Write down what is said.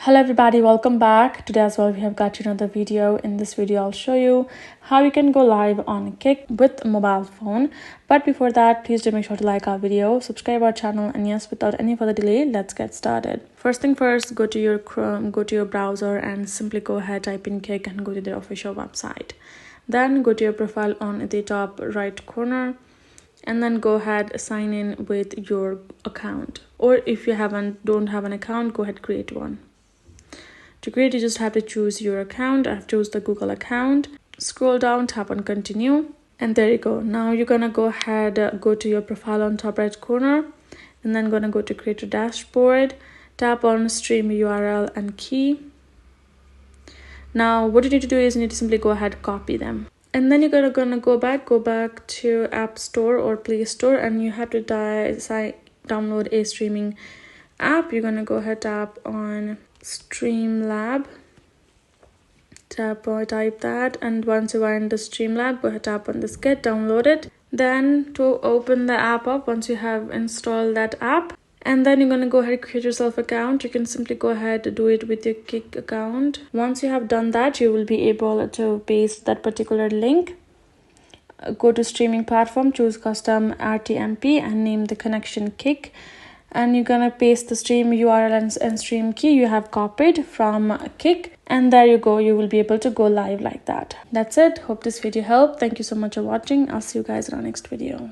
Hello everybody, welcome back. Today as well we have got another video. In this video I'll show you how you can go live on Kick with a mobile phone. But before that, please do make sure to like our video, subscribe our channel, and yes, without any further delay, let's get started. First thing first, go to your Chrome, go to your browser and simply go ahead, type in Kick and go to their official website. Then go to your profile on the top right corner and then go ahead, sign in with your account, or if you don't have an account, go ahead, create one. To create, you just have to choose your account. I've chosen the Google account. Scroll down, tap on continue, and there you go. Now you're gonna go ahead, go to your profile on top right corner, and then gonna go to create a dashboard, tap on stream URL and key. Now what you need to do is you need to simply go ahead, copy them, and then you're gonna go back to App Store or Play Store, and you have to download a streaming app. You're gonna go ahead, tap on Streamlabs, type that, and once you are in the Streamlabs, go ahead, tap on this, get downloaded. Then to open the app up, once you have installed that app, and then you're going to go ahead, create yourself an account. You can simply go ahead, do it with your Kick account. Once you have done that, you will be able to paste that particular link. Go to streaming platform, choose custom RTMP and name the connection Kick, and you're gonna paste the stream URL and stream key you have copied from Kick, and there you go, you will be able to go live like that. That's it. Hope this video helped. Thank you so much for watching. I'll see you guys in our next video.